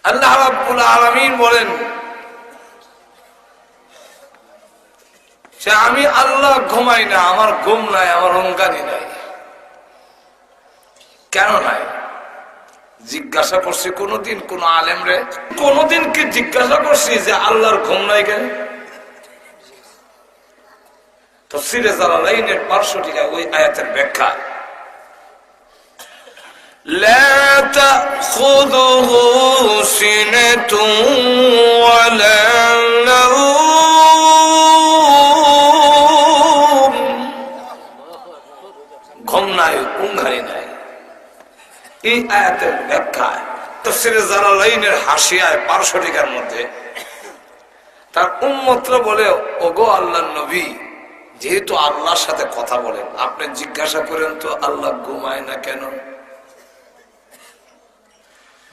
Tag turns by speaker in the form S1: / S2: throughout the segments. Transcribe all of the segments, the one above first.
S1: আল্লাহ রাব্বুল আলামিন বলেন যে আমি আল্লাহ ঘুমাই না, আমার ঘুম নাই, আমার অঙ্কানি নাই। কেন নাই? জিজ্ঞাসা করছি কোনদিন কোন আলেম রে? কোনদিন কি জিজ্ঞাসা করছি যে আল্লাহর ঘুম নাই কেন? তাফসীরে জালালাইনের 500 ওই আয়াতের ব্যাখ্যা, লা তাখুযুহু সিনাতুন ওয়ালা নাওম, ঘুম নাই, ঘুমঘানি নাই। এই আয়াতের ব্যাখ্যায় তাফসীরে জালালাইনের হাসিয়ায় 500 মধ্যে তার উম্মতরা বলে, ওগো আল্লাহর নবী, যেহেতু আল্লাহর সাথে কথা বলেন, আপনি জিজ্ঞাসা করেন তো আল্লাহ ঘুমায় না কেন?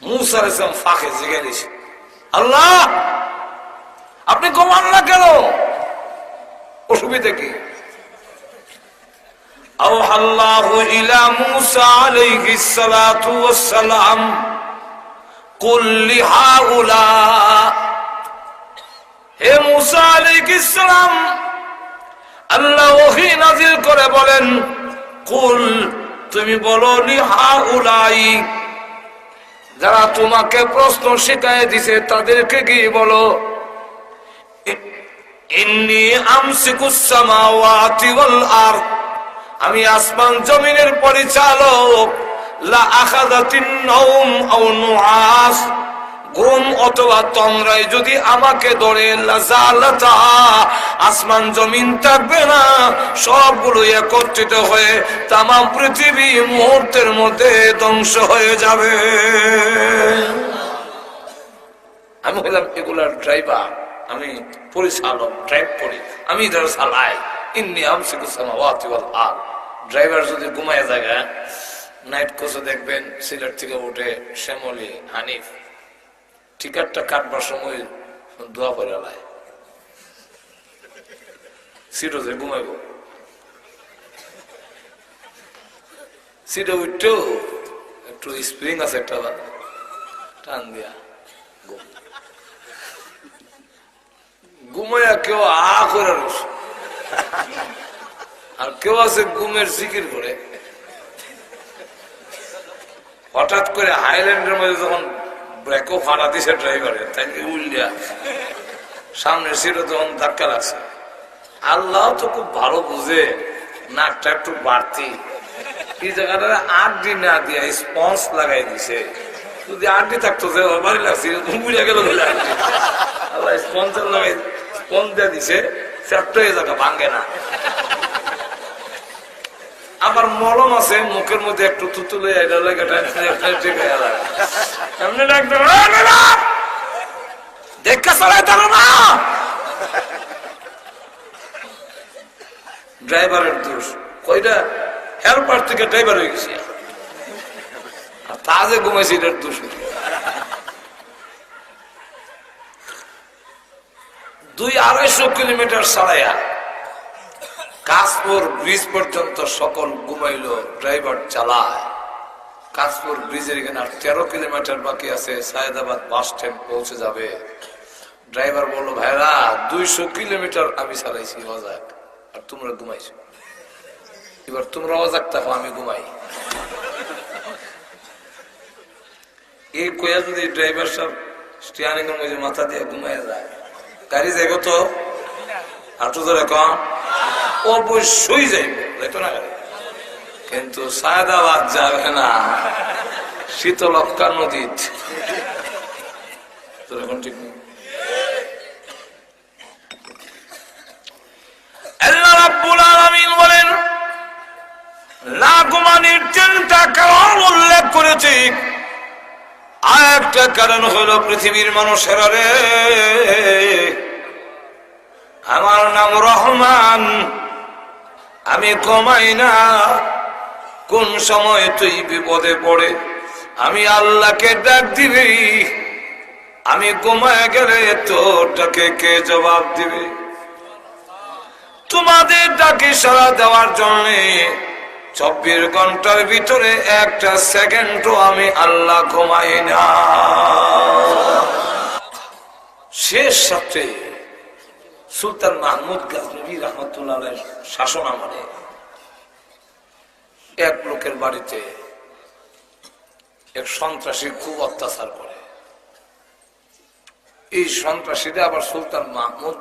S1: মুসা আলাইহিস সালাম ফাঁকে জিজ্ঞাসা করেছে, আল্লাহ আপনি ঘুমান না কেন? অসুবিধা কি? আওহাল্লাহু ইলা মুসা আলাইহিস সালাতু ওয়াস সালাম কুল লিহাউলা, হে মুসা আলাইহিস সালাম, আল্লাহ ওহী নাযিল করে বলেন, কুল তুমি বলো, লিহাউলাই যারা তোমাকে প্রশ্ন শিখায় দিছে তাদেরকে গিয়ে বলো, ইন্নী আমসিকুস সামাওয়াতি ওয়াল আরদ, আমি আসমান জমিনের পরিচালক, লা আখাযাতিন নাওম আও নুআস, ঘুম অথবা তন্দ্রাই যদি আমাকে ধরে, লাযালাতা আসমান জমিন থাকবে না, সবগুলো একত্রিত হয়ে তামাম পৃথিবী মুহূর্তের মধ্যে ধ্বংস হয়ে যাবে। আমি হইলাম এগুলার ড্রাইভার, আমি পরিচালক, ড্রাইভ করি, আমি যারা চালাই। ইন্নী আমসিকুস সামাওয়াতি ওয়াল আরদ, ড্রাইভার যদি ঘুমায় জায়গা, নাইট কোচে দেখবেন সিলেট থেকে উঠে শ্যামলী হানিফ টিকারটা কাটবার সময় দোয়া করে লাই, সিটে যে ঘুমাইব, সিটে উঠতেও একটু স্প্রিং আছে একটা টান দিয়া ঘুমাইয়া কেউ আ করে রস, আর কেউ আছে ঘুমের জিকির করে। হঠাৎ করে হাইল্যান্ডের মধ্যে যখন ব্রেকও ফাড়া দিছে ড্রাইভারে, তাই উল্লিয়া সামনের সিটে তখন ধাক্কা লাগছে। আল্লাহ তো খুব ভালো বুঝে, নাকটা একটু বাড়তি, এই জায়গাটা 8 দিন না দিয়া স্পঞ্জ লাগাই দিছে। যদি 8 দিন থাকতো যে বাড়ি লাগছে বুঝে গেল, আল্লাহ স্পঞ্জ লাগাই, স্পঞ্জ দিয়ে দিছে, সেটা এই জায়গা ভাঙে না। আবার মলম আছে মুখের মধ্যে একটু তুতুলে দেখা চলাই তারা না, ড্রাইভারের দোষ। কয়টা হেল্পার থেকে ড্রাইভার হয়ে গেছে, আর তা যে ঘুমাইছে এটার দোষ। 200-250 কিলোমিটার চালাইয়া কাশপুর ব্রিজ পর্যন্ত সকল ঘুমাইল, ড্রাইভার চালায়। কাশপুর ব্রিজের এখানে আর 13 কিলোমিটার বাকি আছে, সায়েদাবাদ বাস স্ট্যান্ড পৌঁছে যাবে। ড্রাইভার বললো, ভাইরা 200 কিলোমিটার আমি চালাইছি অজাক, আর তোমরা ঘুমাইছো, এবার তোমরা অজাক থাকো, আমি ঘুমাই। এই কয়া যদি ড্রাইভার সব স্টিয়ারিং এর মধ্যে মাথা দিয়ে ঘুমাই যায়, গাড়ি যাইব তো হাঁটু ধরে কম অবশ্যই যাইব, যাইতো না গাড়ি। কিন্তু সায়েদাবাদ যাবে না, শীতলক্ষ্যা নদীত। এখন ঠিক নেই। আল্লাহ রাব্বুল আলামিন বলেন, না ঘুমানোর 3টা কারণ উল্লেখ করেছি। আর একটা কারণ হলো, পৃথিবীর মানুষেরা রে, আমার নাম রহমান, আমি ঘুমাই না। কোন সময় তুই বিপদে পড়ে আমি আল্লাহকে ডাক দিবি, আমি ঘুমায় গেলে তোরটাকে কে জবাব দিবে? তোমাদের ডাকে সাড়া দেওয়ার জন্য 24 ঘন্টার ভিতরে একটা সেকেন্ডও আমি আল্লাহ ঘুমাই না। শেষ রাত্রে সুলতান মাহমুদ গাজনবী রহমতুল্লাহ শাসন আমলে এক লোকের বাড়িতে এক সন্ত্রাসী খুব অত্যাচার করে। এই সন্ত্রাসীরা আবার সুলতান মাহমুদ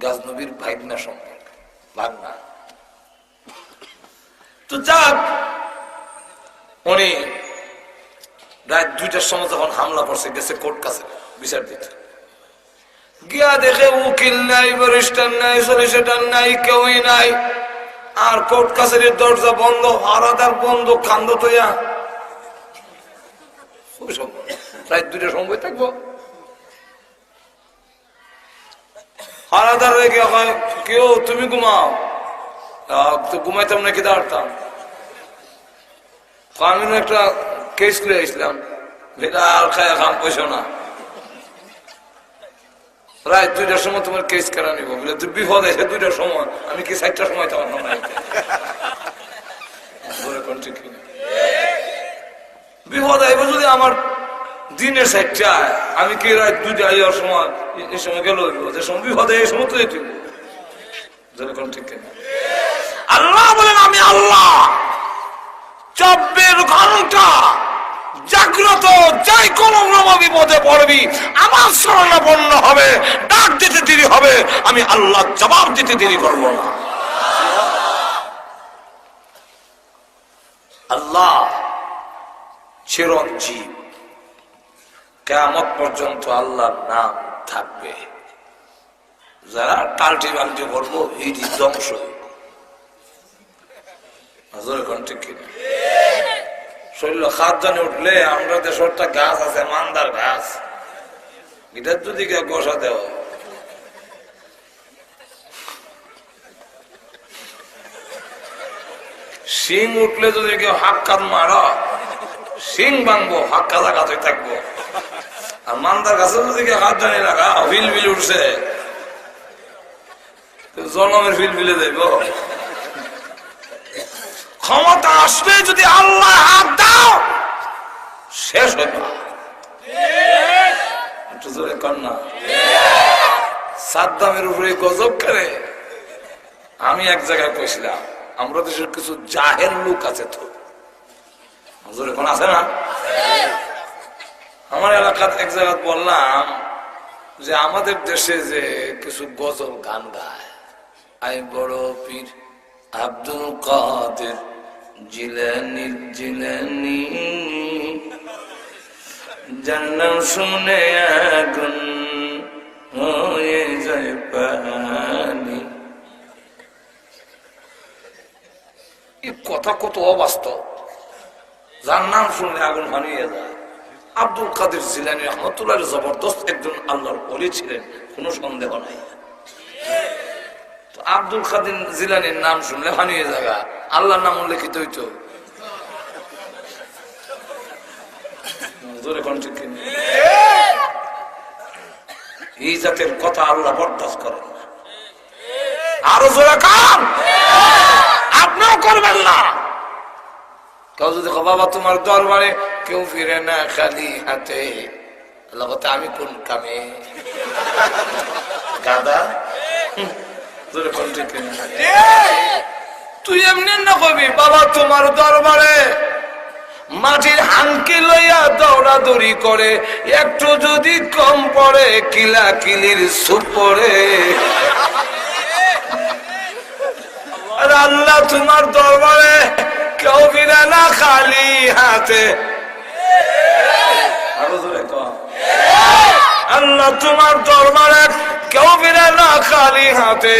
S1: গাজনবীর ভাগনা সম্পর্কে ভাগনা। তো যাক, উনি রাত 2টার সময় যখন হামলা করছে, গেছে কোর্ট কাছে বিচার দিতে, গিয়া দেখে উকিল নাই, ব্যারিস্টার নাই, সলিসিটর নাই, কেউই নাই, আর কোর্ট কাছারির দরজা বন্ধ, আলাদার বন্ধ, কান্দ তৈয়া রাত 2টার সময় থাকবো। আলাদা রেখে হয় কেউ তুমি ঘুমাও, তো ঘুমাইতাম নাকি দাঁড়াতাম। আমি একটা কেস করে আসলাম, বিরাল খায়া খাম পয়সা না, রাত 2টার সময় তোমার কেস কেনা নিব বলে তুই বিপদ আছে 2টার সময়, আমি কি 4টার সময় তোমার বিপদ আইব যদি আমার দিনের 4টায়, আমি কি রাত 2টায় যাওয়ার সময় এই সময় গেল যে সময় বিপদ এই সময় তো যেতে ঠিক কিনা। আল্লাহ বলেন আমি আল্লাহ 24 ঘন্টা জাগ্রত, যাই কোন বিপদে পড়বি আমার শরণাপন্ন হবে, ডাক দিতে দেরি হবে, আমি আল্লাহ জবাব দিতে দেরি করব না। আল্লাহ চিরঞ্জীব, কিয়ামত পর্যন্ত আল্লাহর নাম থাকবে। যারা টাল্টি বাল্টি করবো এই ধ্বংস শরীর খাদ জানে উঠলে, আমরা দেশটা গাছ আছে মান্দার গাছ, এটার যদি কেউ গোসা দেও শিং উঠলে যদি কেউ হাক্কাত মারা, শিং ভাঙবো, হাক্কা জায়গাতে থাকবো। আর মান্দার গাছে যদি কেউ হাত জানি লাগা, বিল বিল উঠছে, জনমের বিল বিলে যাইব। ক্ষমতা আসবে যদি আল্লাহ হাত দাও, শেষ হইব। কন্যা সাদ্দামের উপরে গজব করে। আমি এক জায়গায় কইছিলাম, আমরা দেশের কিছু জাহেল লোক আছে, তো এখন আছে না, আমার এলাকার এক জায়গায় বললাম যে আমাদের দেশে যে কিছু গজল গান গায়, আই বড় পীর আব্দুল কাদের জিলানী জিলানী, জান্নাত শুনে আগুন হয়ে যায় পানি। এই কথা কত অবাস্তব, যার নাম শুনলে আগুন হারিয়ে যায়। আব্দুল কাদের জিলানী রহমতুল্লাহ জবরদস্ত একজন আল্লাহর ওলি ছিলেন, কোনো সন্দেহ নাই। আব্দুল কাদের জিলানীর নাম শুনলে হানিয়ে জায়গা, আল্লাহর নাম উল্লেখিত হইতো। এই জাতের কথা আল্লাহ বরদাস্ত করেন না। আরো জোরে কান, আপনিও করবেন না। কেউ যদি বাবা তোমার দরবারে কেউ ফিরে না খালি হাতে, আল্লাহ কথা আমি কোন কামে গাদা। তুই এমনি না কবি বাবা তোমার দরবারে মাটির হাঙ্কি লইয়া দৌড়াদৌড়ি করে, একটু যদি কম পড়ে কিলা কিলির সুপ পড়ে। আল্লাহ তোমার দরবারে কেউ ফিরে না খালি হাতে। আল্লাহ তোমার দরবারে কেউ ফিরে না খালি হাতে।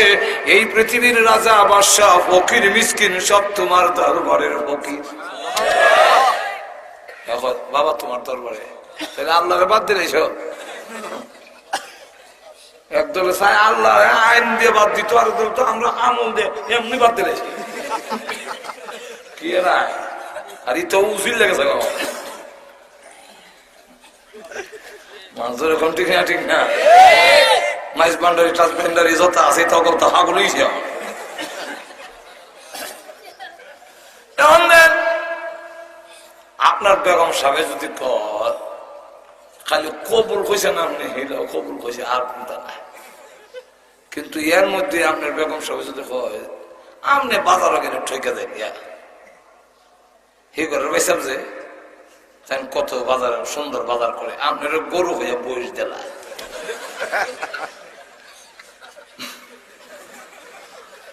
S1: এই পৃথিবীর রাজা বাদশাহ ফকির মিসকিন সব তোমার দরবারের ফকির। বাবা তোমার দরবারে তাহলে আল্লাহরে বাদ দিলে সব একদলে চাই আল্লাহ আইন দিয়ে বাদ দিত, আর তো আমরা আমল দিয়ে এমনি বাদ দিলে কি নাই। আর ই তো উচিত লেগেছে মানুষের এখন ঠিক না, ঠিক না। মাইস বান্ডারি টাচ বান্ডারি যত আছে তখন তো হাগুলোই আপনার বেগম সাহেব যদি কর খালি কবুল কইছে না আপনি এটাও কবুল কইছে আর কোনটা নাই। কিন্তু এর মধ্যে আপনার বেগম সবাই যদি হয় আপনি বাজারও গেলে ঠকে দেন ইয়া হে করে বেসাব যে কত বাজার সুন্দর বাজার করে আপনার গরু হইয়া বয়স দিলা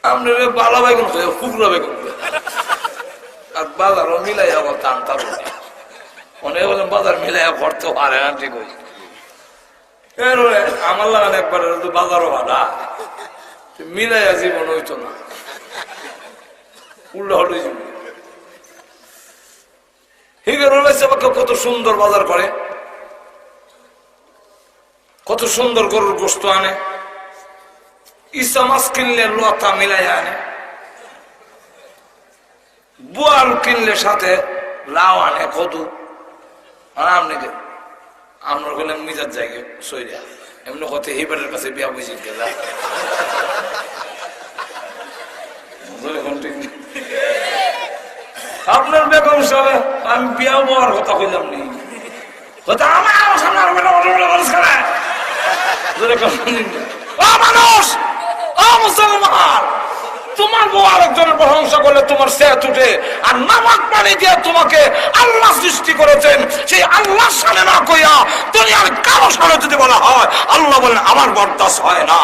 S1: আপনার বালা বেগুন হইয়া কুকরা বেগুন আর বাজারও মিলাই আবার টান টান অনেক বলেন বাজার মিলাই করতে পারে না ঠিক হয়েছে আমার লাগান একবার বাজারও ভাড়া মিলাইয়া জীবন হইতো না উল্টা হলে জীবন কত সুন্দর বাজার করে কত সুন্দর গরুর গোস্ত আনে ইসা মাছ কিনলে লতা মিলাইয়া আনে বোয়াল কিনলে সাথে লাউ আনে কদু আর আপনাকে আমরা গেলাম মিজার জায়গায় সইরা এমনি কথা হিবারের কাছে বিয়া বুঝি গেলা আপনার বেগম সাহেব আমি বিয়া হওয়ার কথা কইলাম নি কথা আমার সামনে মানুষ ও মুসলমান তোমার বউ আরেকজনের প্রশংসা করলে তোমার সেহত উঠে আর নামাক পানি দিয়ে তোমাকে আল্লাহ সৃষ্টি করেছেন সেই আল্লাহ সামনে না কইয়া দুনিয়ার কারো সামনে যদি বলা হয় আল্লাহ বলেন আমার বরদাস্ত হয় না।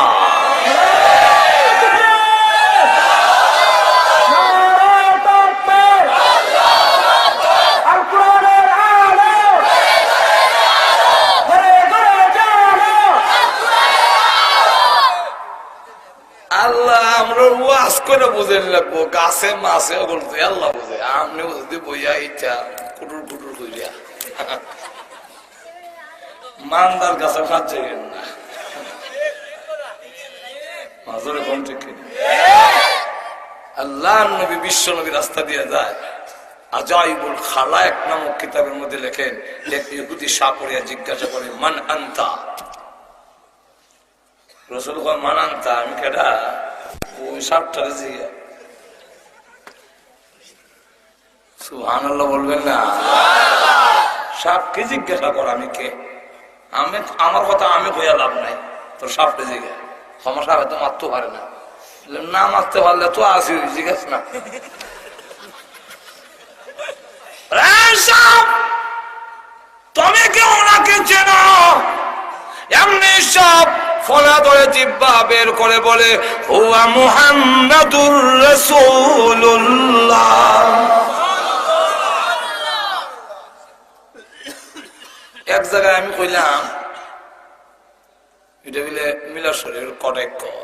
S1: আল্লাহ আমরা ওয়াজ করে বুঝে লাগবো গাছে মাছে বলতে আল্লাহ বুঝে আপনি বুঝতে বইয়া ইচ্ছা কুটুর কুটুর কইয়া মানদার গাছে খাচ্ছে না মাজরে কোন ঠিক আল্লাহ নবী বিশ্ব নবী রাস্তা দিয়ে যায় আজাইবুল খালায়েক নামক কিতাবের মধ্যে লেখেন এক ইহুদি সাপড়িয়া জিজ্ঞাসা করে মান আনতা রসুল মান আনতা আমি কেডা ওই সাপটারে জিজ্ঞা সুবহানাল্লাহ বলবেন না সাপকে জিজ্ঞাসা কর আমি কে আমি আমার কথা আমি কইয়া লাভ নাই তোর সাপকে জিজ্ঞা সমস্যা হয়তো মারতে পারে না না মারতে পারলে তো আসি জিজ্ঞাস না তুমি কি ওনাকে চেনো এমনি সব ফোনা ধরে জিহ্বা বের করে বলে হুয়া মুহাম্মাদুর রাসূলুল্লাহ। এক জায়গায় আমি কইলাম এটা বলে মিলার শরীর কটাই কয়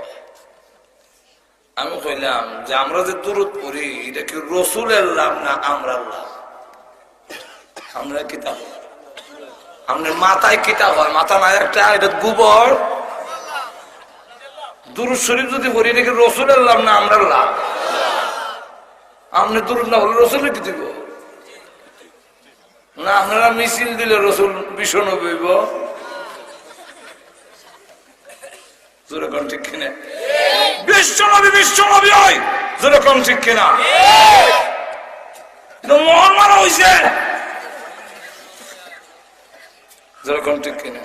S1: আমি কইলাম যে আমরা যে দুরূদ পড়ি এটা কি রাসূলের নাম না আমরার নাম আমরা কিতাব আমাদের মাথায় কিতাব হয় মাথা নাই একটা এটা গোবর দুরূদ শরীফ যদি পড়ি এটা কি রাসূলের নাম না আমরার নাম আপনি দুরূদ না বলে রাসূলের কি দিব না আপনারা মিছিল দিলে রাসূল ভীষণ হইব যেরকম ঠিক কিনা বিশ্বনবী হয় যেরকম ঠিক কিনা মোহর মারা হয়েছে যেরকম ঠিক কিনা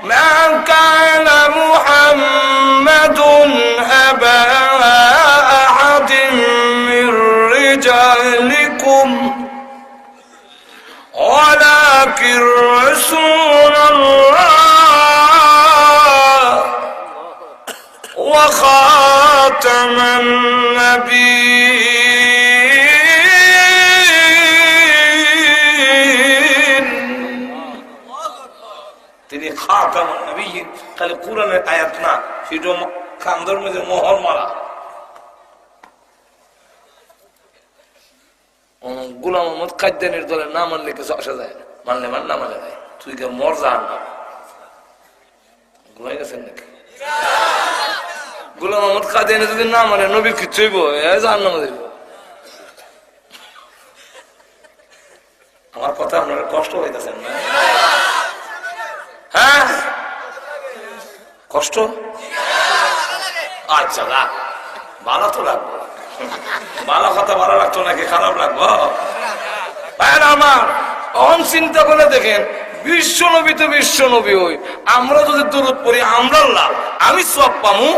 S1: মা কানা মুহাম্মাদুন আবা আহাদিন মির রিজালিকুম ওয়ালাকিন রাসূলুল্লাহ ওয়া খাতামান নাবিয়্যিন তিনি খাতামান নাবিয়্যিন খালি কোরআনের আয়াত না সেটা কান্দর মধ্যে মোহর মারা গোলাম মোহাম্মদ কাদ্দানির দলের না মানলে কিছু আসা যায় না মানলে মান না মানে যায় তুই কে মর যা না ঘুমাই গেছেন নাকি গোলাম মোহাম্মদ কাদ্দানি যদি না মানে নবীর কিচ্ছু হইব জাহান নামে যাইব আমার কথা আপনারা কষ্ট হইতেছেন না হ্যাঁ কষ্ট আচ্ছা না ভালো তো লাগবে ভালো কথা ভালো লাগতো নাকি খারাপ লাগবো আমার অহম চিন্তা করে দেখেন বিশ্ব নবী তো বিশ্ব নবী হই, আমরা যদি দরুদ পড়ি আমরা লাভ, আমি সওয়াব পাবো,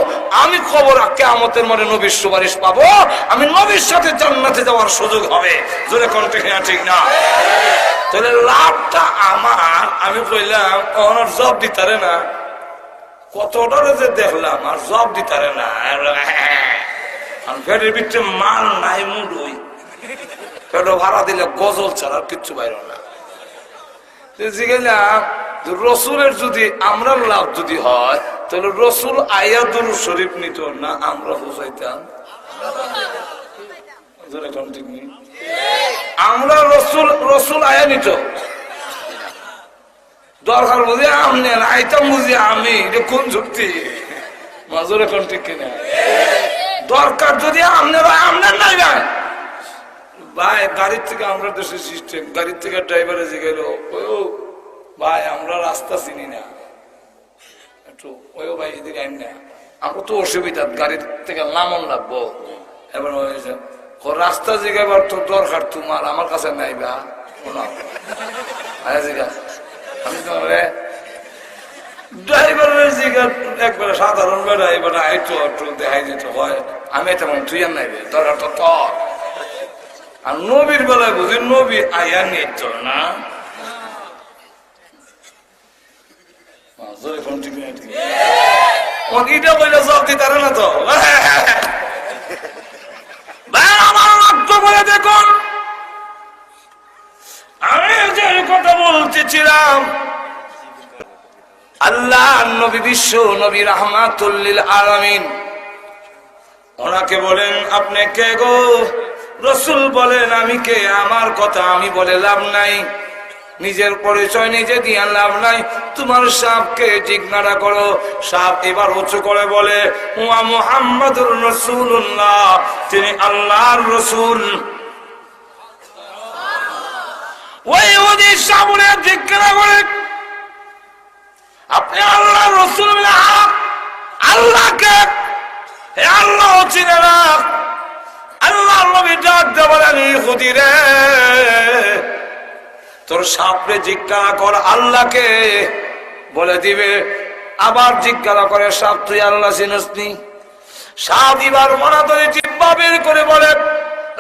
S1: আমি খবর কিয়ামতের মাঠে নবীর সুপারিশ পাবো, আমি নবীর সাথে জান্নাতে যাওয়ার সুযোগ হবে। জোরে কোন ঠিক না? তাহলে লাভটা আমার। আমি কইলাম ওনার জব দিতারে না, কতটা যে দেখলাম আর জব দিতারে না, ফেরের ভিতরে মাল নাই মুডুই, পেটো ভাড়া দিলে গজল ছাড়া কিচ্ছু বাইর না। জিজ্ঞাসা রসুলের যদি আমরা লাভ যদি হয় তাহলে রসুল আয়াতুল শরীফ নিত না আমরা বুঝাইতাম? আমরা রসুল আয়া নিত, দরকার বুঝি আমনে আইতাম বুঝি আমি, এটা কোন যুক্তি? মাজুর এখন ঠিক কিনা? দরকার যদি আপনার আপনার নাই ভাই, ভাই গাড়ির থেকে আমরা দেশের সিস্টেম, গাড়ির থেকে ড্রাইভারে জিগেল ভাই আমরা রাস্তা চিনি না, একটু ওই ভাই এদিকে আইন না, আমরা তো অসুবিধা গাড়ির থেকে নামন লাগবো। এবার রাস্তা জিগাবার তো দরকার তোমার, আমার কাছে নাই বা জিগা আমি তোমার ড্রাইভারের জিগা একবারে সাধারণ বেড়া এবার আইতো একটু দেখাই দিত হয়, আমি তেমন তুই আর নাইবে দরকার তো তোর। আর নবীর বেলায় বুঝি নবী আয়া নিত না, এটা বললে জব দিতারে না তো। আমার লক্ষ্য করে দেখুন, আমি যে কথা বলতেছিলাম, আল্লাহ নবী বিশ্ব নবী রাহমাতুল লিল আলামিন, ওনাকে বলেন আপনি কে গো? রসুল বলেন আমি কে? আমার কথা আমি বলে লাভ নাই, নিজের পরিচয় নিজে দিয়ে লাভ নাই, তোমার সাপকে জিজ্ঞাসা করো। সাপ এবার উঁচু করে বলে ওয়া মুহাম্মাদুর রাসূলুল্লাহ, তিনি আল্লাহর রাসূল। ওই ওদের সামনে জিজ্ঞাসা করে আপনি আল্লাহর রাসূল? আল্লাহকে হে আল্লাহ চিনে না। আল্লাহর নবী ডাক দিয়ে বলেন ইহুদি রে, তোর সাপরে জিজ্ঞাসা কর আল্লাহকে, বলে দিবে। আবার জিজ্ঞাসা করে সাপ তুই আল্লাহ চিনস নি? সাপ এবার মনা ধরে জিব্বা বের করে বলে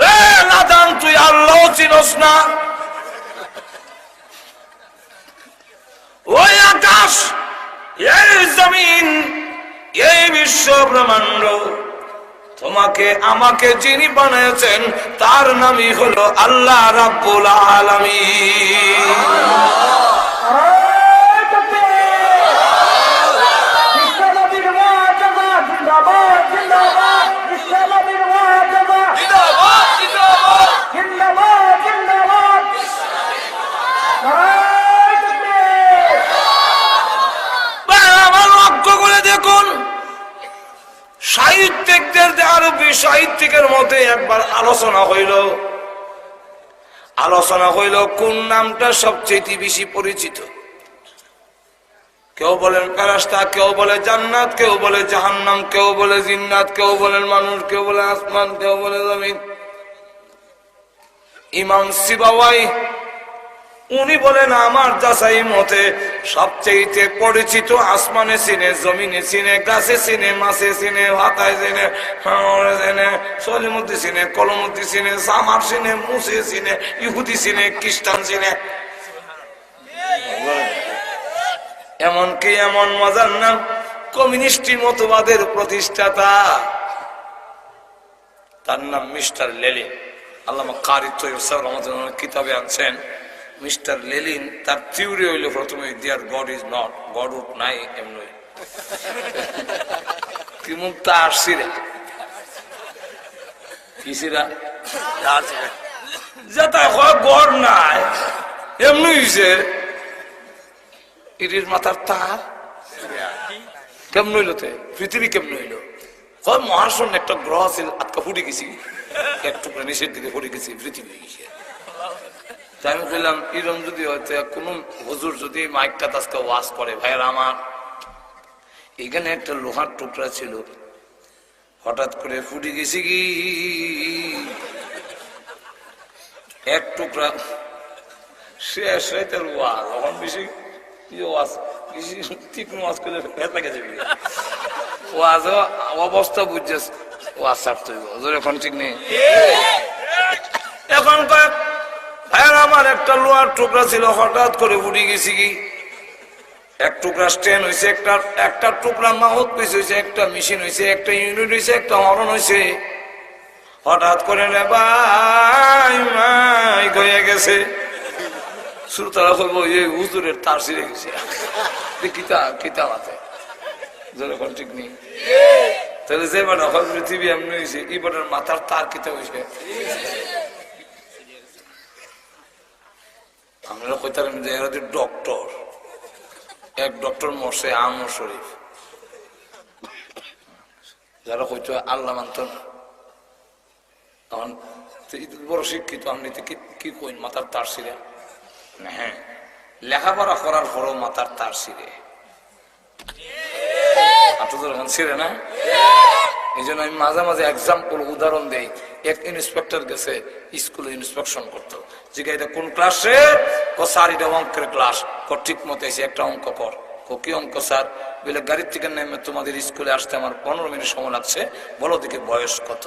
S1: রে নাদান, তুই আল্লাহ চিনস না? ওই আকাশ, এই জমিন, এই বিশ্ব ব্রহ্মাণ্ড, তোমাকে আমাকে যিনি বানিয়েছেন তার নামই হলো আল্লাহ রাব্বুল আলামিন। আমার লক্ষ্য করে দেখুন, সাহিত্যিকদের আরবি সাহিত্যিকের মধ্যে একবার আলোচনা হইল কোন নামটা সবচেয়ে বেশি পরিচিত। কেউ বলেন ফেরেশতা, কেউ বলে জান্নাত, কেউ বলে জাহান্নাম, কেউ বলে জিন্নাত, কেউ বলেন মানুষ, কেউ বলে আসমান, কেউ বলে জমিন। ইমাম সিবাওয়াই উনি বলেন আমার যাচাই মতে সবচেয়ে পরিচিত আসমানে চিনে, জমিনে চিনে, গাছে চিনে, মাছে চিনে, হাতায় চিনে, চিনে, সলিমুদ্দি চিনে, কলমুদ্দি চিনে, জামার চিনে, মুসে চিনে, ইহুদি চিনে, খ্রিস্টান চিনে। এমনকি এমন মজার নাম, কমিউনিস্টি মতবাদের প্রতিষ্ঠাতা, তার নাম মিস্টার লেলিন। আল্লামা কারি তৈয়ব সাহেব রহমাতুল্লাহ কিতাবে আনছেন মিস্টার লেলিন তার থিওরি হইল প্রথমে there god is not, god উড নাই, এমনি কি মুক্তা আসছিরা কিসিরা যেটা হয় গড নাই এমনি হইছে, ইটির মাথার তার কেমন হইল? পৃথিবী কেমন হইল? মহাশূন্য একটা গ্রহ ছিল, আটকা ফুটে গেছি, একটু নিচের দিকে ফুটে গেছি, পৃথিবী গেছে। আমি বললাম ইরম যদি হয়তো কোন হুজুর যদি মাইকটা আজকে ওয়াজ করে, ভাইয়ের আমার এখানে একটা লোহার টুকরা ছিল, হঠাৎ করে ফুটে গেছি কি এক টুকরা, শেষ রাইতের ওয়াজ এখন বেশি ওয়াজ বেশি তীক্ষ্ণ ওয়াজ করলে লাগে যাবে ওয়াজ অবস্থা বুঝছিস ওয়াজ ছাড়তে হইব এখন ঠিক নেই। এখন কয়েক ভাইয়ের আমার একটা লোহার টুকরা ছিল, হঠাৎ করে উঠে গেছি কি এক টুকরা স্ট্যান্ড হয়েছে, একটা টুকরা মাউথ পিস হয়েছে, একটা মেশিন হয়েছে, একটা ইউনিট হয়েছে, একটা হরন হয়েছে। হঠাৎ করে রে ভাই মাই হয়ে গেছে। শ্রোতারা বলবো এই হুজুরের তার ছিঁড়ে গেছে কিতা মাথায় যখন ঠিক নেই। তাহলে যে বেটা হয় পৃথিবী এমনি হয়েছে, এই বেটার মাথার তার কিতা হয়েছে। আমরা কইতাম যে এরা ডক্টর, এক ডক্টর মরছে আমর শরীফ, যারা হয়তো আল্লাহ মানত না, তখন বড় শিক্ষিত আপনি কি কইন মাথার তার ছিঁড়ে। হ্যাঁ, লেখাপড়া করার পরও মাথার তার ছিঁড়ে, যখন ছিঁড়ে না। এই জন্য আমি মাঝে মাঝে এক্সাম্পল উদাহরণ দেই। এক ইন্সপেক্টর গেছে স্কুলে ইন্সপেকশন করতো, জিজ্ঞা এটা কোন ক্লাসে? স্যার এটা অঙ্কের ক্লাস। ঠিক মতো এসে একটা অঙ্ক কর। কি অঙ্ক স্যার? বলে গাড়ির থেকে নেমে তোমাদের স্কুলে আসতে আমার 15 মিনিট সময় লাগছে, বলো দিকে বয়স কত?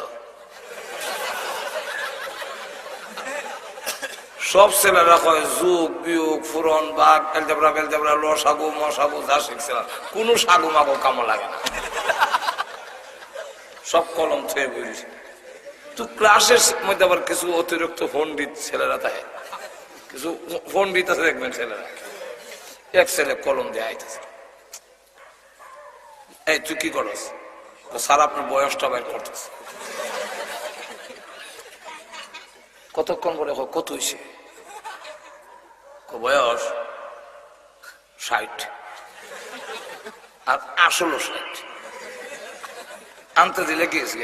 S1: সব ছেলেরা কয় যুগ বিয়োগ ফুরন বাঘ এলজেব্রা বেলজেব্রা লসাগু মশাগু যা শিখছে না, কোনো সাগু মাগু কামো লাগে না, সব কলম থেকে বইছে। তো ক্লাসের মধ্যে আবার কিছু অতিরিক্ত পণ্ডিত ছেলেরা থাকে, কিছু পণ্ডিত আছে দেখবেন ছেলেরা। এক ছেলে কলম দিয়ে আইতেছে, এই তুই কি করস? স্যার আপনার বয়সটা বের করতেছে। কতক্ষণ পরে কত হয়েছে? বয়স 60, আর আসলে 60 আনতে দিলে গেছি।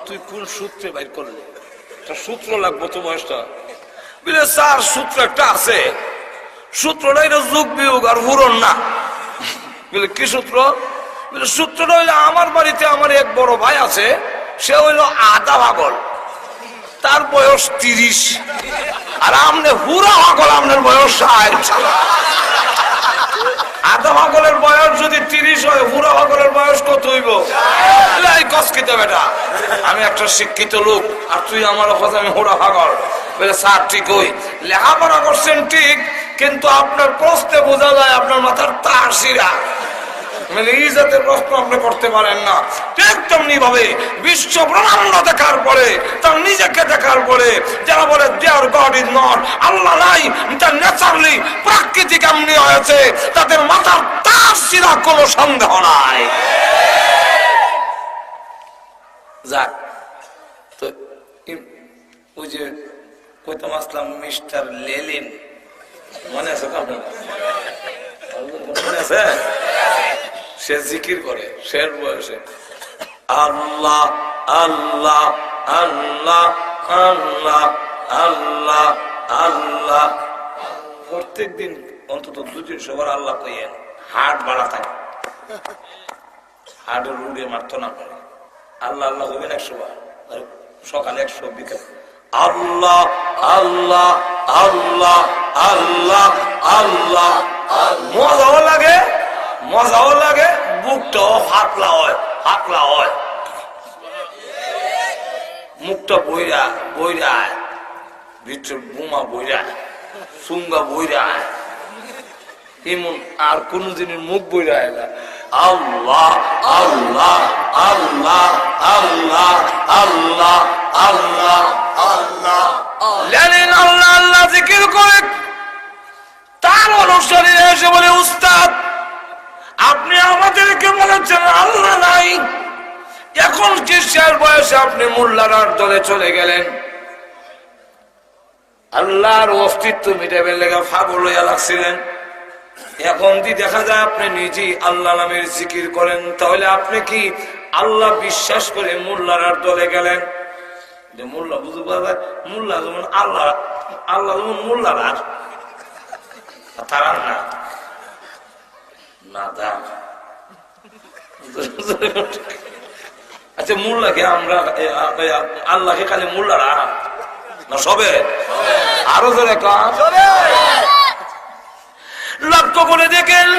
S1: তুই কোন সূত্রে বাইর করলি? সূত্র লাগবো তো বয়সটা। বলে স্যার সূত্র একটা আছে, সূত্রটা এটা যোগ বিয়োগ আর হুরন না। বলে কি সূত্র? বলে সূত্রটা হইলো আমার বাড়িতে আমার এক বড় ভাই আছে, সে হইলো আধা পাগল, তার বয়স 30, আর আমনে হুরা পাগল, আপনার বয়স 60। আধা পাগলের বয়স যদি 30 হয়, হুরা পাগলের বয়স কত হইব? বেটা আমি একটা শিক্ষিত লোক, আর তুই আমার কথা আমি হুরা পাগল। বলে স্যার ঠিক হই, লেখাপড়া করছেন ঠিক, কিন্তু আপনার প্রশ্নে বোঝা যায় আপনার মাথার তার শিরা। মানে এই জাতের প্রশ্ন আপনি করতে পারেন না। ঠিক তেমনি ভাবে বিশ্ব ব্রহ্মাণ্ড দেখার পরে, তার নিজেকে দেখার পরে যারা বলে দেয়ার গড ইজ নট, আল্লাহ নাই, তার ন্যাচারালি প্রাকৃতিক এমনি হয়েছে, তাদের মাথার তার শিরা কোনো সন্দেহ নাই। যাক, তো ওই যে কইতাম আসলাম মিস্টার লেলিন, মনে আছে আপনার? মনে আছে? সে জিকির করে শের বয়সে, আল্লাহ আল্লাহ আল্লাহ আল্লাহ আল্লাহ আল্লাহ। প্রত্যেক দিন অন্তত 2-3 বার আল্লাহ কইয়েন, হার্ট বাড়া থাকে, হার্টের রুগে মারতো না পারে। আল্লাহ আল্লাহ হইবেন 100 বার, সকালে 100, বিকাল আল্লাহ আল্লাহ আল্লাহ আল্লাহ আল্লাহ। মজাও লাগে, মজাও লাগে, বুকটাও হাতলা হয়, হাতলা হয়, মুখটা বইরা বইরা, ভিতরে বোমা বইরা, সুঙ্গা বইরা, এমন আর কোন জিনিস মুখ বইরা এলা। আল্লাহ আল্লাহ আল্লাহ আল্লাহ আল্লাহ আল্লাহ আল্লাহ। লেনিন আল্লাহ আল্লাহ জিকির করে, তার অনুসারী এসে বলে উস্তাদ আপনি আমাদেরকে বলেছেন আল্লাহ নাই, এখন কি শের বয়সে আপনি মোল্লার দলে চলে গেলেন? আল্লাহর অস্তিত্ব মিটাবেন লেগে পাগল হইয়া লাগছিলেন। এখন কি দেখা যায় আপনি নিজেই আল্লাহ নামের জিকির করেন, তাহলে আপনি কি আল্লাহ বিশ্বাস করে মোল্লার দলে গেলেন? যে মোল্লা বুঝতে পারা যায়, মোল্লা যেমন আল্লাহ, আল্লাহ যেমন মোল্লার আর তারা না না দা। আচ্ছা মোল্লাকে আমরা আল্লাহকে খালি মোল্লারা না সবে আরো জোরে কান। লক্ষ্য করে দেখেন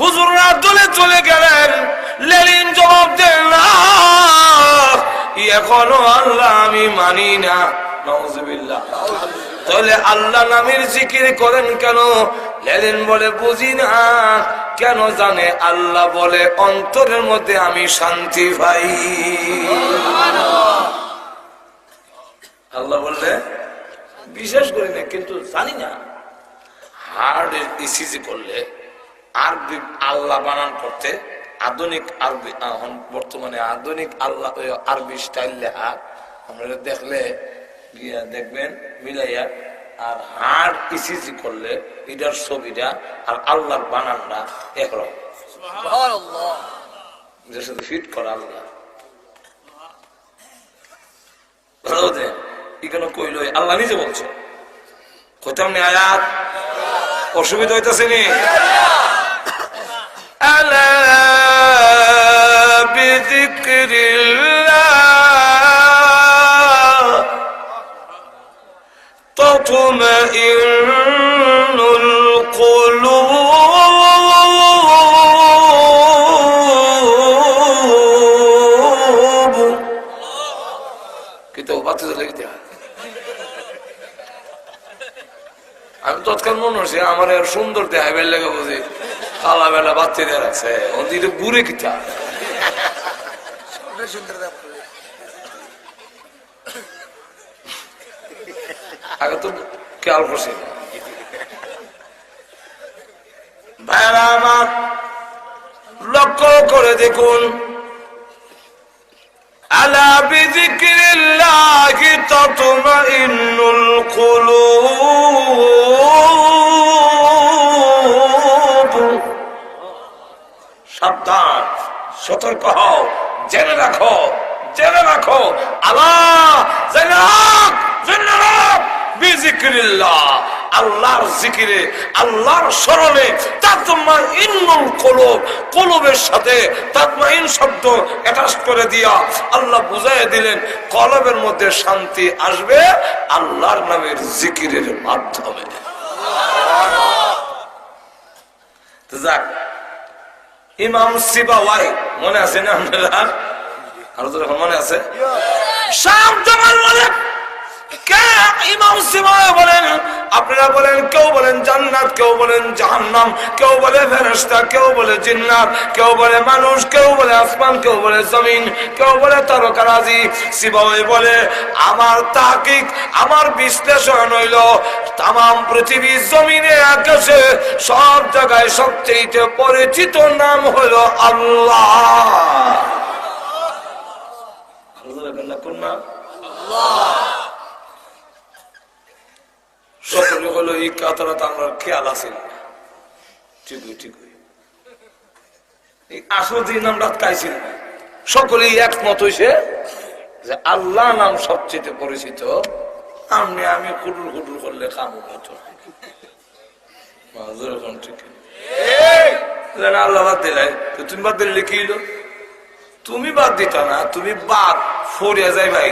S1: হুজুররা দলে চলে গেলেন। লেলিন জবাব দেন না, এখনো আল্লাহ আমি মানি না। নাউজুবিল্লাহ। তাহলে আল্লাহ নামের জিকির করেন কেন? লেলিন বলে বুঝি না। কেন জানে? আল্লাহ বলে অন্তরের মধ্যে আমি শান্তি পাই। আল্লাহ বললে বিশ্বাস করি না, কিন্তু জানি না। হার্ড ইসিজি করলে আরবি আল্লাহ বানান করতে আধুনিক আরবি, বর্তমানে আধুনিক আল্লাহ আরবি স্টাইল লেখা আপনারা দেখলে গিয়া দেখবেন মিলাইয়া। আর হার্ড ইসিজি করলে এটার ছবিটা আর আল্লাহর বানানটা একরকম, যার সাথে ফিট করা আল্লাহ। এখানে কইল আল্লাহ নিজে বলছে, কইতাম নি আয়াত? অসুবিধা হইতেছে নি? আলা বিযিকরিল্লাহ তাতমাইন্নুল কুলুব। কি তো বাতি লেগে আমি তৎকাল মনে হচ্ছে আমার আর সুন্দর দেখাইবার লেগে বুঝি কালা বেলা বাচ্চা দিয়ে রাখছে ওদিকে ঘুরে কিতা আগে তো খেয়াল করছি না। ভাইরা আমার লক্ষ্য করে দেখুন, আলা বিযিকরিল্লাহি তাতমাইন্নুল কুলুব। সাবধান, সতর্ক হও, জেনে রাখো, জেনে রাখো। আল্লাহ বিযিকরিল্লাহ, আল্লাহর জিকিরে, আল্লাহর স্মরণে তাতমাইন্নুল কুলুব, কলবের সাথে তাতমাইন শব্দ অ্যাটাচ করে দিয়া আল্লাহ বুঝাইয়া দিলেন কলবের মধ্যে শান্তি আসবে আল্লাহর নামের জিকিরের মাধ্যমে। যাক, ইমাম সিবাওয়াই মনে আছে না আপনারা? আরো তো মনে আছে? শাম জামাল বলেন, ইমাম সিবাওয়াই বলেন, আপনারা বলেন, কেউ বলেন জান্নাত, কেউ বলেন জাহান্নাম, কেউ বলে ফেরেশতা, কেউ বলে জিন্নাত, কেউ বলে মানুষ, কেউ বলে আসমান, কেউ বলে জমিন, কেউ বলে তারকারাজি। সিবাওয়াই বলে আমার তাহকিক, আমার বিশ্লেষণ হইল তামাম পৃথিবী জমিনে আকাশে সব জায়গায় সবচেয়ে পরিচিত নাম হইল আল্লাহ। কোন নাম? সকলে হলো এই কথাটা তো আমরা খেয়াল আছে না। ঠিকই ঠিকই, এই আসল দিন আমরা কাইছি না। সকলেই একমত হইছে যে আল্লাহ নাম সবচেয়ে পরিচিত। আমি কুটুর কুটুর করলে কাম হতো আল্লাহ বাদ দিলাই, তুমি বাদ দিলে কি হলো? তুমি বাদ দিতা না, তুমি বাদ ফরিয়া যাই ভাই।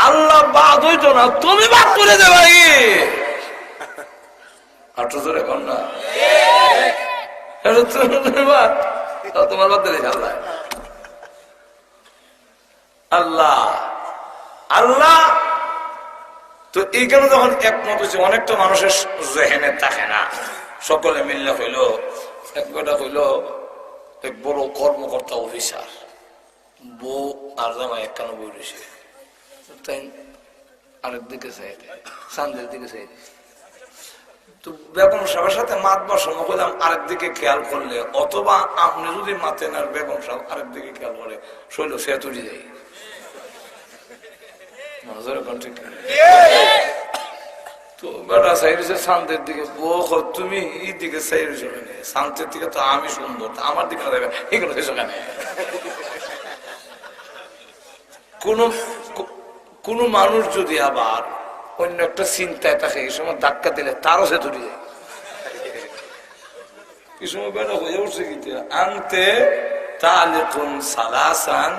S1: আল্লাহ বাদ হইতো না, তুমি বাদ করে দে ভাই। তোমার বাদ দিলে আল্লাহ আল্লাহ আল্লাহ। তো এইখানে যখন একমত হয়েছে, অনেকটা মানুষের জেহেনে থাকে না, সকলে মিললে হইল এক বেটা হইল এক বড় কর্মকর্তা অফিসার, বউ আর জামাই একখানো বই রয়েছে, তাই আরেক দিকে চাইতে চান্দের দিকে চাইতে। তো বেগম সাহেবের সাথে মাত বসানো করলাম আরেক দিকে খেয়াল করলে, অথবা আপনি যদি মাতেন আর বেগম সাহেব আরেক দিকে খেয়াল করে শৈল সে তুলি যায়। তো বেটা চাইছে শান্তের দিকে, বউ তুমি এই দিকে চাইছ কেন? শান্তের দিকে তো আমি সুন্দর, আমার দিকে দেবে এগুলো কেন? কোন মানুষ যদি আবার অন্য একটা চিন্তায় থাকে, এই সময় ধাক্কা দিলে তারও সে তুলে যায়। এই সময় বেটা হয়ে উঠছে কিন্তু আনতে তালিকুন সালাসান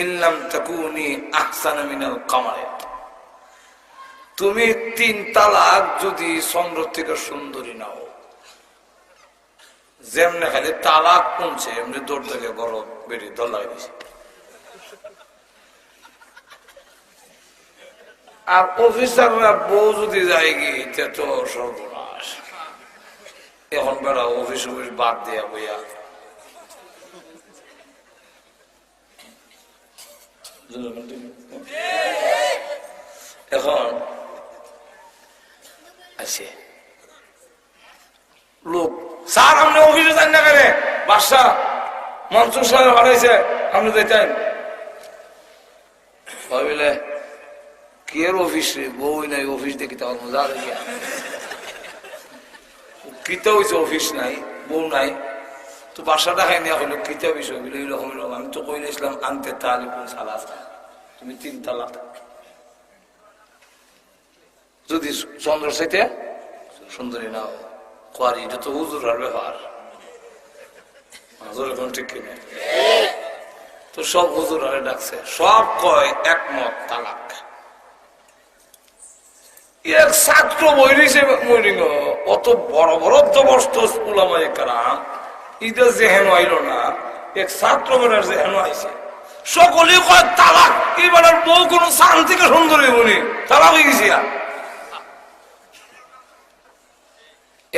S1: ইল্লাম তাকুনি আহসানা মিনাল কামারে, তুমি 3 তালাক যদি চন্দ্র থেকে সুন্দরী নাও, যেমনে খালি তালাক কমছে এমনি দৌড় থেকে বড় বেড়ে দল লাগাই দিছে। আর অফিসাররা বউ যদি যায় গিয়ে তো সর্বনাশ। এখন বেড়া অফিস বাদ দিয়া বইয়া এখন আছে লোক, স্যার আপনি অফিসে যান না কেন? বাদশা মনসুর সাহেব হারাইছে, আপনি যাইতেন ভাবিলে কি এর অফিস রে, বউ নাই, অফিস দেখি তখন মজা দেখিয়া কিতা হয়েছে, অফিস নাই, বউ নাই, তো বাসাটা খাই নিয়ে হইলো কিতা বিষয় বলে এইরকম এরকম। আমি তো কইলে ইসলাম আনতে তালিকুন সালাসা, তুমি 3 তালাক যদি চন্দ্র চাইতে সুন্দরী নাও কোয়ারি, এটা তো হুজুর আর ব্যাপার, ঠিক কিনা? তো সব হুজুর আরে ডাকছে, সব কয় একমত তালাক। এক ছাত্র বইরিছে মরিং, অত বড় বড় জবরদস্ত উলামায়ে কেরাম ইদা যেহেন আইল না, এক ছাত্র বেড়ার যেহেন আইছে, সকলে কয় তালাক। এবার বউ কোন সান থেকে সুন্দরী বলি তালাক হয়ে গেছি।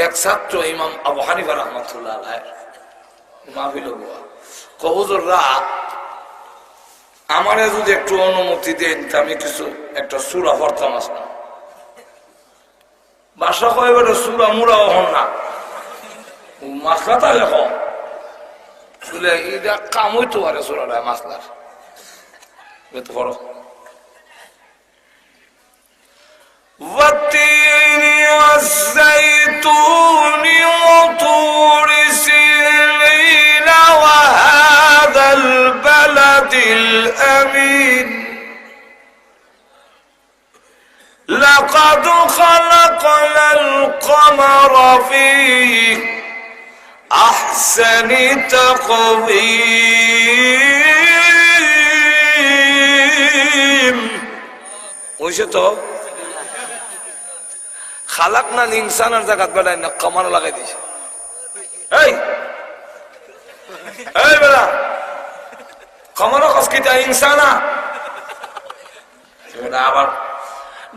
S1: এক ছাত্র ইমাম আবু হানিফা রাহমাতুল্লাহ আলাইহি মাহফিল কবুজুররা আমারে যদি একটু অনুমতি দেন তা আমি কিছু একটা সূরা পড়তাম। আসনা বাসা কয় এবারে সূরা মুরা হন না মাসলাটা লেখো বলে এটা কাম হইতে পারে, সূরাটা মাসলার বেত পড়ো। والتين والزيتون وطور سينين وهذا البلد الأمين لقد خلقنا القمر في أحسن تقويم وشتو খালাকনা ইনসানের জায়গা বেড়ায় না কামার লাগাই দিছে। এই বেড়া কামার কসকিটা ইনসানা আবার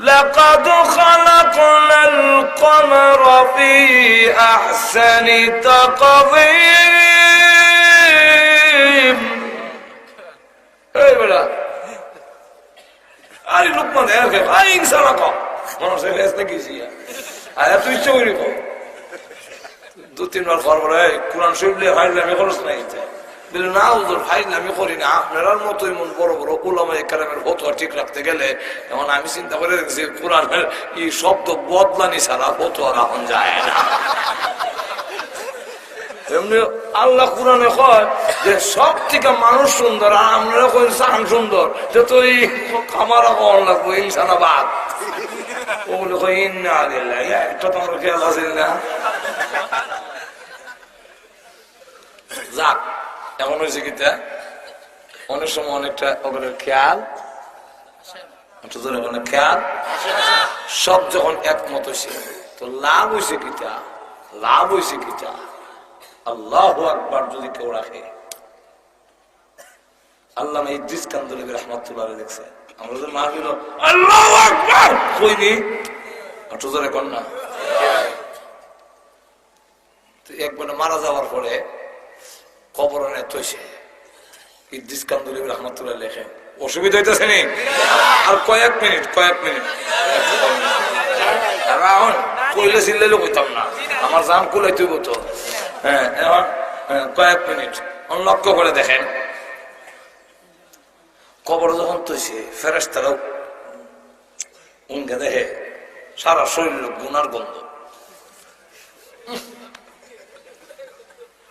S1: لقد خلقنا القمر في أحسن تقويم। এই বেড়া আরে লোকমান দেখে আই ইনসানা কম মানুষের ফেসলে গেছি আর তুই ইচ্ছে করি 2-3 বার করবো রে কোরআন শরীফ ফাইলামি খরচ নাই বলে না হুজুর ফাইলামি করি না, আপনার মতো এমন বড় বড় উলামায়ে কেরামের ফতোয়া ঠিক রাখতে গেলে এখন আমি চিন্তা করে দেখছি কোরআনের এই শব্দ বদলানি ছাড়া ফতোয়া রাখুন যায় না। এমনি আল্লাহ কোরআনে কয় যে সব থেকে মানুষ সুন্দর আর আপনারা কই চান সুন্দর, যে তো এই খামারা কন লাগবো ইনসানাবাদ ওগুলো কই ইন্না লিল্লাহি, একটা তোমার খেয়াল আছে না? যাক এমন হয়েছে কিতা অনেক সময় অনেকটা ওগুলোর খেয়াল খেয়াল সব যখন একমত হয়েছে তো লাভ হয়েছে কিতা, লাভ হয়েছে কিতা আল্লাহু আকবার যদি কেউ রাখে। আল্লামা ইদ্রিস কান্দরী রাহমাতুল্লাহ আলাইহি দেখছে আমরা যে মাহফিল আল্লাহু আকবার কইনি একটু জোরে কোন না। তো একবার মারা যাওয়ার পরে কবরনে তৈছে ইদ্রিস কান্দরী রাহমাতুল্লাহ লেখে অসুবিধা হইতেছে নি আর কয়েক মিনিট এখন কইলে চিল্লাইলে কইতাম না, আমার জান কুলাইতে হইব তো। হ্যাঁ এখন কয়েক মিনিট লক্ষ্য করে দেখেন কবর যখন তৈছে ফেরেশতারা উনকে দেখে সারা শরীর গুনার গন্ধ,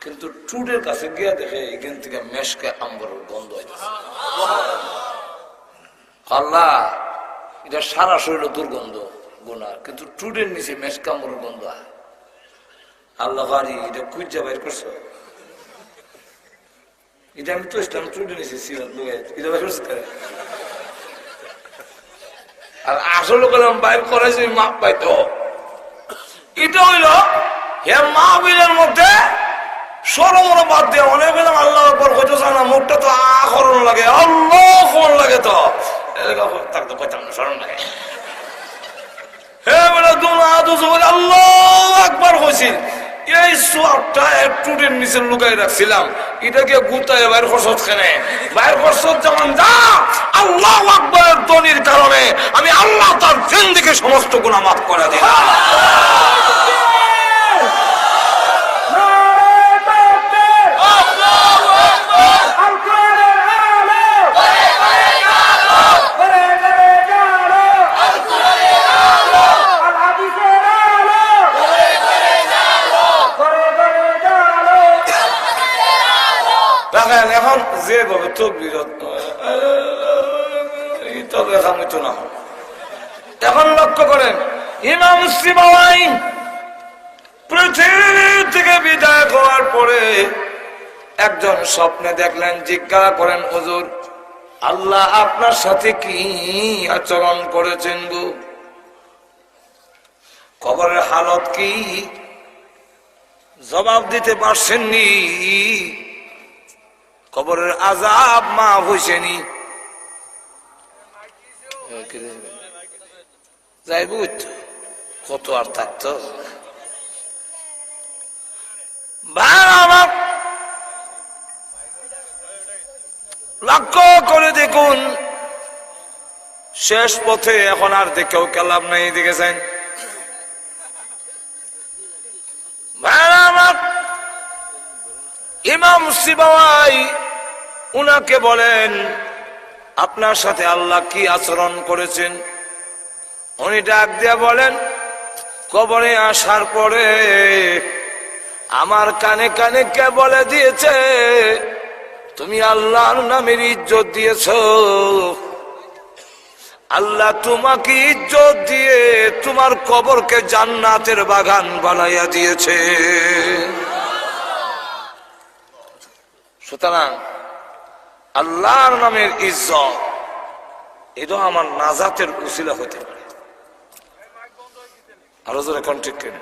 S1: কিন্তু টুডের কাছে গিয়া দেখে এখান থেকে মেশকে আম্বরের গন্ধ হইতেছে। আল্লাহ এটা সারা শরীর দুর্গন্ধ গুনার, কিন্তু টুডের নিচে মেশকে আম্বরের গন্ধ। আল্লাহ গাড়ি এটা কুইজা বাইর করছো এটা আমি তো ইসলাম চুটে নিয়েছি সিরাত লুগাই এটা বুঝতে করে আর আসলে কলম বাইর করেছি মাপ পাইতো এটা হইল হে মাহবিলের মধ্যে সরমর বাদ দিয়ে অনেক গেলাম আল্লাহ পর হইতে চায় না মুখটা তো আখরণ লাগে আল্লাহ ফোন লাগে তো তাকে তো কইতাম না স্মরণ লাগে হে বলে দুনা দুজো বলে আল্লাহ একবার হয়েছিল এই সোয়াবটা একটু নিচে লুকাই রাখছিলাম এটাকে গুতায় বাইর খরচ খেনে বাইর খরচ যেমন যা আল্লাহ আকবরের ধ্বনির কারণে আমি আল্লাহ তার জিন্দেগি সমস্ত গুনাহ মাফ করে দিলাম এখন যেভাবে না এখন লক্ষ্য করেন ইমাম সিবাওয়াই পৃথিবী থেকে বিদায় হওয়ার পরে একজন স্বপ্নে দেখলেন জিজ্ঞাসা করেন হুজুর আল্লাহ আপনার সাথে কি আচরণ করেছেন গো কবরের হালত কি জবাব দিতে পারছেননি কবরের আযাব মাফ হইছেনি যাইব কত আর থাকতো লক্ষ্য করে দেখুন শেষ পথে এখন আর দেখেও কালাম নাই দেখেছেন ইমাম সিবাওয়াই উনাকে বলেন আপনার সাথে আল্লাহ কি আচরণ করেছেন উনি ডাক দিয়া বলেন কবরে আসার পরে আমার কানে কানে কে বলে দিয়েছে তুমি আল্লাহর নামের ইজ্জত দিয়েছো আল্লাহ তোমাকে ইজ্জত দিয়ে তোমার কবরকে জান্নাতের বাগান বানাইয়া দিয়েছে সুতরাং আল্লাহর নামের ইজ্জত এটা আমার নাজাতের উসিলা হতে পারে আরো জোরে কোন ঠিক কেন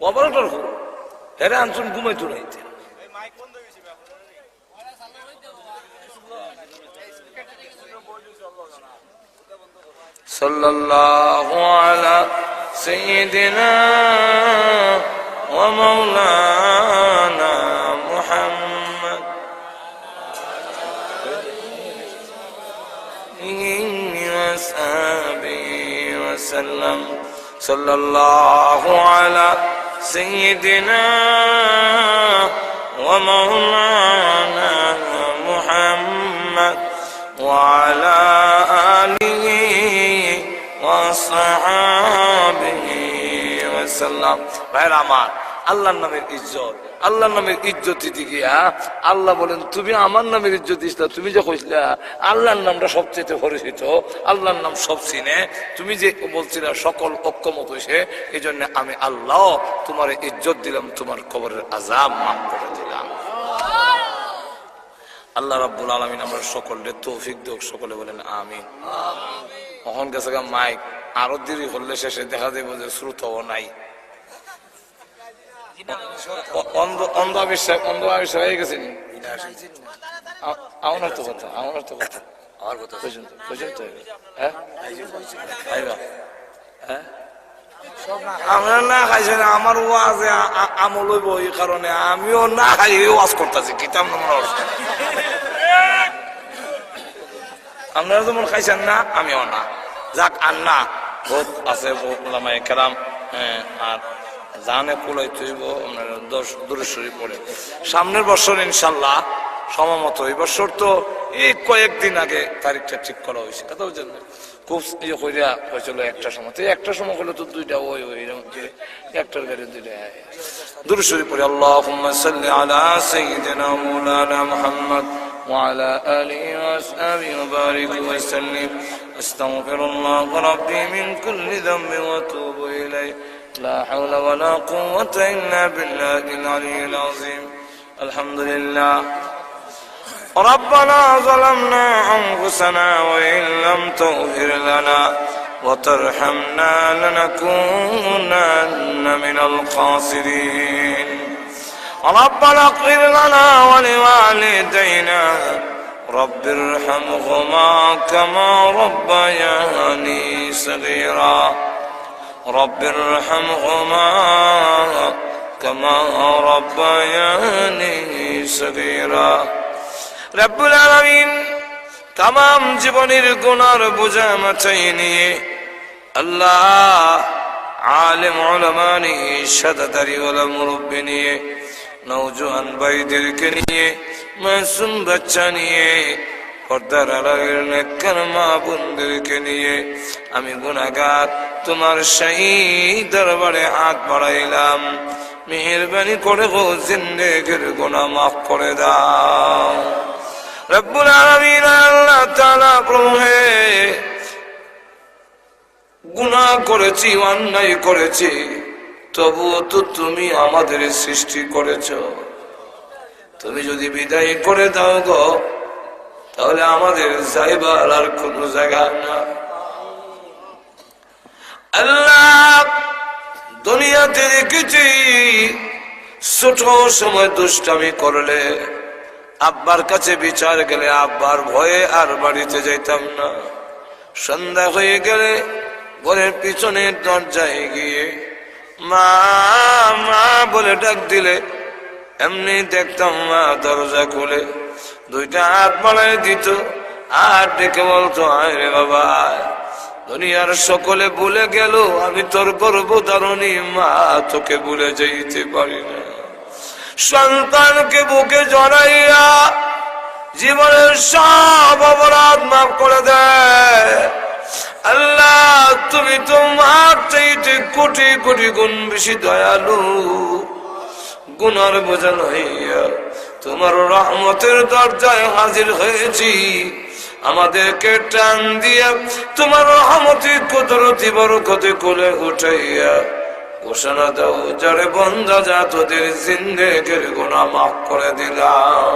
S1: অপারেটর হেরে আনছুন ঘুমাইতো নাইতে সাল্লাল্লাহু আলা সাইয়্যিদিনা ওয়া মাওলানা মুহাম্মদ ওয়া সাহবিহি ওয়া সাল্লাম সাল্লাল্লাহু আলা সাইয়্যিদিনা ওয়া মাওলানা মুহাম্মদ ওয়া আলা আলিহি ওয়া সাহবিহি ওয়া সাল্লাম ভাইরা আমার আল্লাহর নামের ইজ্জত আল্লাহর নামের ইজ্জত দিকে আল্লাহ বলেন তুমি আমার নামের ইজ্জত দিছিলা তুমি যে কইছিলা আল্লাহর নামটা সবচেয়ে পরিচিত আল্লাহর নাম সব চিনে তুমি যে বলছিলা সকল অক্ষমত হইছে এইজন্য আমি আল্লাহ তোমার ইজ্জত দিলাম তোমার কবরের আযাব মাফ করে দিলাম আল্লাহ রাব্বুল আলামিন আমরা সকলকে তৌফিক দেখ সকলে বলেন আমিন এখন গেছে মাইক আরো দেরি করলে শেষে দেখা যাবে যে শ্রোতাও নাই অন্ধবিশ্বাস হয়ে গেছে আমার তো কথা আমরা না খাইছি না আমার ওয়াজে আমল হইব এই কারণে আমিও না খাই ওয়াজ করতেছি কিতাব নম্বর আপনারা যেমন খাইছেন না আমিও না যাক আর না বহুত আছে ওলামায়ে কেরাম আর জানে কুলাই তুইব আপনারা দূরে সরে পড়ে সামনের বছর ইনশাল্লাহ সমমত এই বছর তো এই কয়েকদিন আগে তারিখটা ঠিক করা হয়েছে কথা বুঝছেন খুব ইয়ে করিয়া হয়েছিল একটা সময় তো একটা সময় হলে তো দুইটা ওই একটার গাড়ি দুইটা দূরে সরে পড়ে আল্লাহুম্মা সাল্লি আলা সাইয়্যিদিনা মাওলানা মুহাম্মদ وعلى آله وأصحابه وبارك وسلم أستغفر الله ربي من كل ذنب وأتوب إليه لا حول ولا قوة إلا بالله العلي العظيم আলহামদুলিল্লাহ। ربنا ظلمنا أنفسنا وإن لم تغفر لنا وترحمنا لنكونن من الخاسرين. ربنا اغفر لنا ولوالدينا رب ارحمهما كما ربياني صغيرا رب ارحمهما كما ربياني صغيرا. রব্বুল আলামিন তামাম জীবনের গুনার বোঝা মাথায় নিয়ে আল্লাহ আলেম উলামা নিয়ে সাদাদারি ওয়ালা মুরব্বি নিয়ে নওজোয়ান ভাইদেরকে নিয়ে মাসুম বাচ্চা নিয়ে পর্দার আড়ালের নেককার মা বোনদেরকে নিয়ে আমি গুনাহগার তোমার শাহী দরবারে হাত বাড়াইলাম। মেহেরবানি করে গো জিন্দেগির গুনাহ মাফ করে দাও। রব্বুল আলামিন আল্লাহ তাআলা প্রভু হে, গুনাহ করেছি, অন্যায় করেছি, তবুও তো তুমি আমাদের সৃষ্টি করেছো। তুমি যদি বিদায় করে দাও গো, তাহলে আমাদের যাইবার আর কোন জায়গা না। আল্লাহ দুনিয়াতে দেখেছি ছোট সময় দুষ্টামি করলে আব্বার কাছে বিচার গেলে আব্বার ভয়ে আর বাড়িতে যাইতাম না। সন্ধ্যা হয়ে গেলে ঘরের পিছনের দরজায় গিয়ে মা মা বলে ডাক দিলে এমনি দেখতাম মা দরজা খুলে দুইটা হাত বাড়ায় দিত আর ডেকে বলতো, আয় রে বাবা, দুনিয়ার সকলে ভুলে গেল, আমি তোর গর্ভধারণী মা তোকে ভুলে যেতে পারি না। সন্তানকে বুকে জড়াইয়া জীবনের সব অপরাধ মাফ করে দেয়। আল্লাহ তুমি তো মার চাইতে কোটি কোটি গুণ বেশি দয়ালু। গুনার বোঝা হইয়া তোমার রহমতের দরজায় হাজির হয়েছি। আমাদেরকে টান দিয়া তোমার রহমতি কুদরতি বরকতে কোলে উঠাইয়া ঘোষণা দাও, যারে বন্দা যা তোদের জিন্দেগির গুনাহ মাফ করে দিলাম।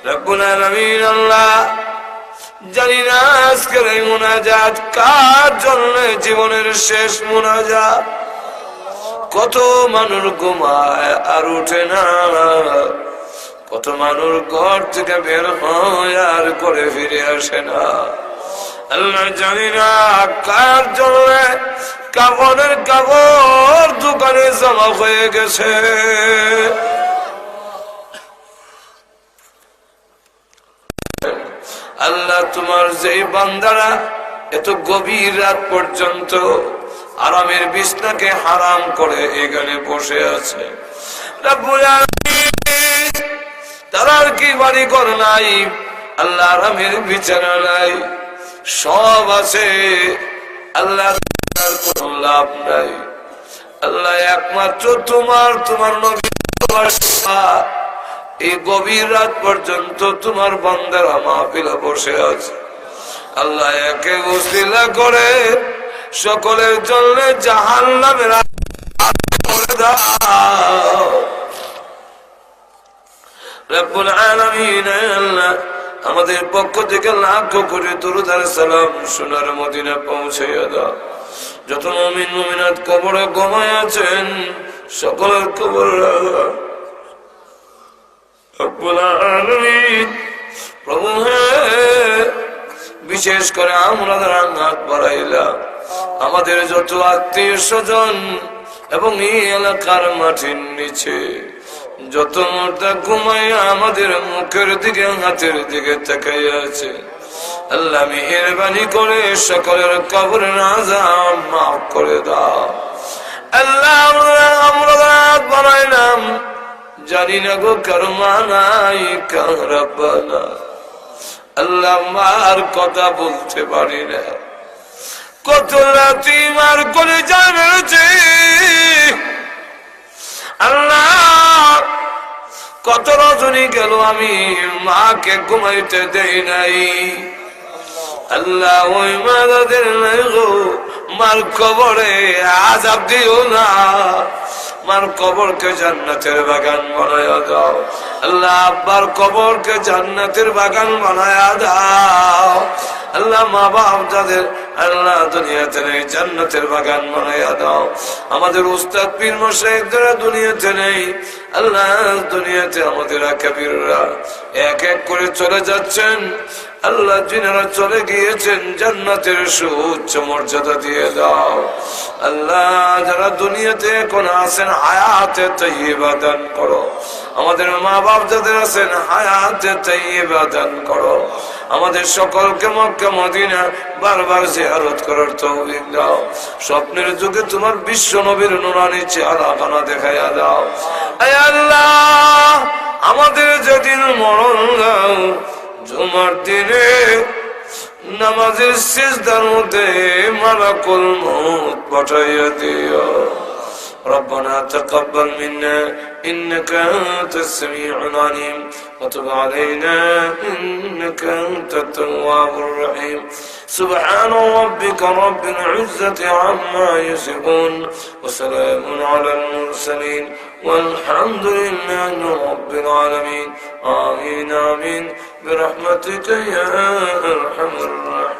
S1: রব্বুল আলামিন আল্লাহ, জানি না আজকের এই মুনাজাত কার জন্য জীবনের শেষ মুনাজাত। কত মানুষ ঘুমায় আর উঠে না, কত মানুষ ঘর থেকে বের হয় আর করে ফিরে আসে না। আল্লাহ জানি না কার জন্য কাপড়ের কাপড় দোকানে জমা হয়ে গেছে। আল্লাহ তোমার যেই বান্দারা এত গভীর রাত পর্যন্ত আরামের বিছনাকে হারাম করে এখানে বসে আছে, রব্বুল আলামিন তার কি বাড়ি ঘর নাই, আল্লাহ আরামের বিছানা নাই, সব আছে আল্লাহ, কোনো লাভ নাই। আল্লাহ একমাত্র তোমার নবী এই গভীর রাত পর্যন্ত তোমার বান্দারা মাহফিলে বসে আছে। আল্লাহ একে ওসিলা করে সকলের জন্য জাহান্নামের করে দাও। রব্বুল আলামিন আল্লাহ আমাদের পক্ষ থেকে লাখ কোটি দরুদ আর সালাম সোনার মদিনা পৌঁছাইয়া দাও। যত মুমিন মুমিনাত কবরে ঘুমায় আছেন সকলের কবর রব্বুল আলামিন প্রভু হে, বিশেষ করে আমরা যারা হাত বাড়াইলাম, আমাদের যত আত্মীয় স্বজন এবং এই এলাকার মাটির নিচে যত মুর্দা ঘুমাইয়া আমাদের মুখের দিকে হাতের দিকে তাকাই আছে, আল্লাহ মেহেরবানি করে সকলের কবরের আযাব মাফ করে দাও। আল্লাহ আমরা রাত বানাইলাম, জানি না গো কার মা নাই কার রব্বানা। আল্লাহ মার কথা বলতে পারি না, কত রাতি মার করে জানেছে। আল্লাহ কত রজনী গেল আমি মাকে ঘুমাইতে দেই নাই। আল্লাহ ওই মাদের নাই গো, মার কবরে আযাব দিও না। মার কবরকে জান্নাতের বাগান বানায়া দাও আল্লাহ, আব্বার কবরকে জান্নাতের বাগান বানায়া দাও আল্লাহ, মা বাপ যাদের আল্লাহ দুনিয়াতে নেই জান্নাতের বাগান বানায়া দাও। আমাদের উস্তাদ পীর মাশায়েখ যারা দুনিয়াতে নেই আল্লাহ, দুনিয়াতে আমাদের আকাবিররা এক এক করে চলে যাচ্ছেন আল্লাহ, যিনারা চলে গিয়েছেন জান্নাতের সুউচ্চ মর্যাদা দিয়ে দাও আল্লাহ। যারা দুনিয়াতে এখন আছেন হায়াতে তাইয়্যিবা দান করো, আমাদের মা বাপ যাদের আছেন হায়াতে তাইয়্যিবা দান করো। আমাদের সকলকে মক্কা মদিনা বারবার জিয়ারত করার তৌফিক দাও। স্বপ্নের যুগে তোমার বিশ্ব নবীর নুরানি চেহারা দেখাইয়া দাও। আয় আল্লাহ, আমাদের যেদিন মরণ দাও জুমার দিনে নামাজের সিজদার মধ্যে মালাকুল মউত পাঠাইয়া দিও। ربنا تقبل منا إنك أنت السميع العليم وتب علينا إنك أنت التواب الرحيم سبحان ربك رب العزة عما يصفون وسلام على المرسلين والحمد لله رب العالمين آمين آمين برحمتك يا أرحم الراحمين.